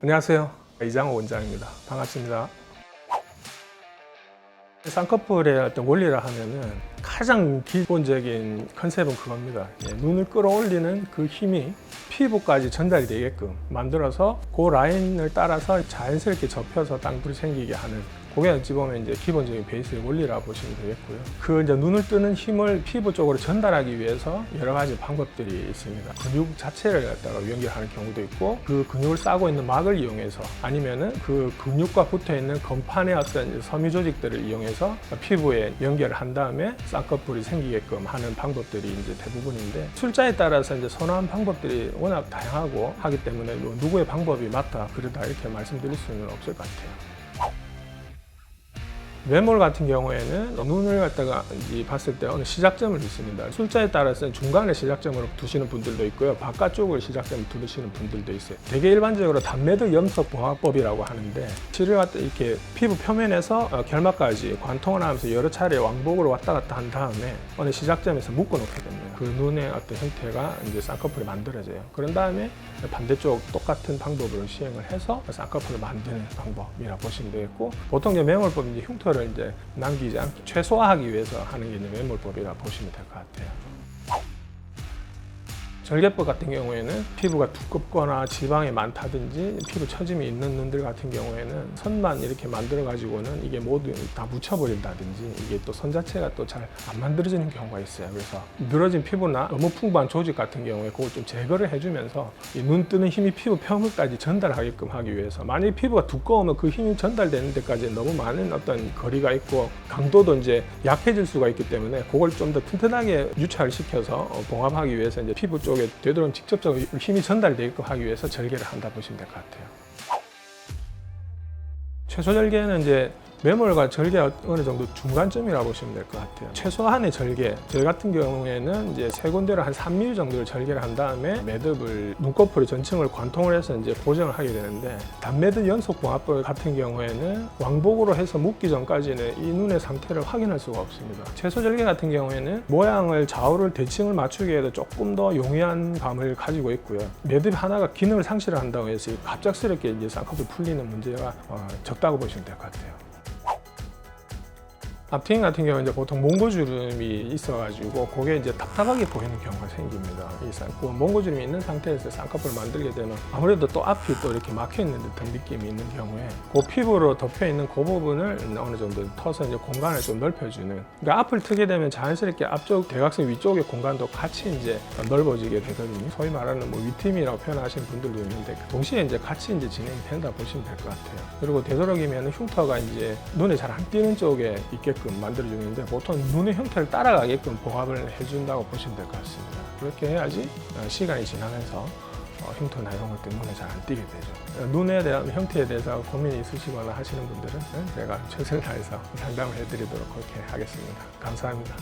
안녕하세요. 이장호 원장입니다. 반갑습니다. 쌍꺼풀의 어떤 원리라 하면은 가장 기본적인 컨셉은 그겁니다. 눈을 끌어올리는 그 힘이 피부까지 전달이 되게끔 만들어서 그 라인을 따라서 자연스럽게 접혀서 땅굴이 생기게 하는, 그게 어찌 보면 이제 기본적인 베이스의 원리라고 보시면 되겠고요. 그 이제 눈을 뜨는 힘을 피부 쪽으로 전달하기 위해서 여러 가지 방법들이 있습니다. 근육 자체를 갖다가 연결하는 경우도 있고, 그 근육을 싸고 있는 막을 이용해서, 아니면은 그 근육과 붙어 있는 건판의 어떤 섬유 조직들을 이용해서 피부에 연결을 한 다음에 쌍꺼풀이 생기게끔 하는 방법들이 이제 대부분인데, 출자에 따라서 이제 선호한 방법들이 워낙 다양하고 하기 때문에 누구의 방법이 맞다 그러다 이렇게 말씀드릴 수는 없을 것 같아요. 매몰 같은 경우에는 눈을 갖다가 봤을 때 어느 시작점을 있습니다. 숫자에 따라서는 중간에 시작점으로 두시는 분들도 있고요, 바깥쪽을 시작점을 두시는 분들도 있어요. 되게 일반적으로 단매드 염석 보화법이라고 하는데, 치료가 이렇게 피부 표면에서 결막까지 관통을 하면서 여러 차례 왕복으로 왔다 갔다 한 다음에 어느 시작점에서 묶어놓게 됩니다. 그 눈의 어떤 형태가 이제 쌍꺼풀이 만들어져요. 그런 다음에 반대쪽 똑같은 방법으로 시행을 해서 쌍꺼풀을 만드는 방법이라고 보시면 되겠고, 보통 이제 매몰법은 이제 흉터를 이제 남기지 않게 최소화하기 위해서 하는 게 이제 매몰법이라고 보시면 될 것 같아요. 절개법 같은 경우에는 피부가 두껍거나 지방이 많다든지 피부 처짐이 있는 눈들 같은 경우에는 선만 이렇게 만들어 가지고는 이게 모두 다 묻혀버린다든지, 이게 또 선 자체가 또 잘 안 만들어지는 경우가 있어요. 그래서 늘어진 피부나 너무 풍부한 조직 같은 경우에 그걸 좀 제거를 해주면서 이 눈 뜨는 힘이 피부 표면까지 전달하게끔 하기 위해서, 만약에 피부가 두꺼우면 그 힘이 전달되는 데까지 너무 많은 어떤 거리가 있고 강도도 이제 약해질 수가 있기 때문에 그걸 좀 더 튼튼하게 유착을 시켜서 봉합하기 위해서 이제 피부 쪽 되도록 직접적으로 힘이 전달되게끔 하기 위해서 절개를 한다 보시면 될 것 같아요. 최소 절개는 이제 매몰과 절개 어느 정도 중간점이라고 보시면 될 것 같아요. 최소한의 절개, 저희 같은 경우에는 이제 세 군데로 한 3mm 정도를 절개를 한 다음에 매듭을 눈꺼풀의 전층을 관통을 해서 이제 고정을 하게 되는데, 단매듭 연속 봉합법 같은 경우에는 왕복으로 해서 묶기 전까지는 이 눈의 상태를 확인할 수가 없습니다. 최소 절개 같은 경우에는 모양을 좌우를 대칭을 맞추기 위해서 조금 더 용이한 감을 가지고 있고요. 매듭 하나가 기능을 상실을 한다고 해서 갑작스럽게 이제 쌍꺼풀 풀리는 문제가 적다고 보시면 될 것 같아요. 앞트임 같은 경우는 이제 보통 몽고주름이 있어가지고 그게 이제 답답하게 보이는 경우가 생깁니다. 그 몽고주름이 있는 상태에서 쌍꺼풀을 만들게 되면 아무래도 또 앞이 또 이렇게 막혀 있는 듯한 느낌이 있는 경우에 그 피부로 덮여 있는 그 부분을 어느 정도 터서 이제 공간을 좀 넓혀주는, 그러니까 앞을 트게 되면 자연스럽게 앞쪽 대각선 위쪽의 공간도 같이 이제 넓어지게 되거든요. 소위 말하는 뭐 위트임이라고 표현하시는 분들도 있는데, 동시에 이제 같이 이제 진행이 된다 보시면 될 것 같아요. 그리고 되도록이면 흉터가 이제 눈에 잘 안 띄는 쪽에 있게끔 만들어주는데, 보통 눈의 형태를 따라가게끔 봉합을 해준다고 보시면 될 것 같습니다. 그렇게 해야지 시간이 지나면서 흉터나 이런 것 때문에 잘 안 띄게 되죠. 눈에 대한 형태에 대해서 고민이 있으시거나 하시는 분들은 제가 최선을 다해서 상담을 해드리도록 그렇게 하겠습니다. 감사합니다.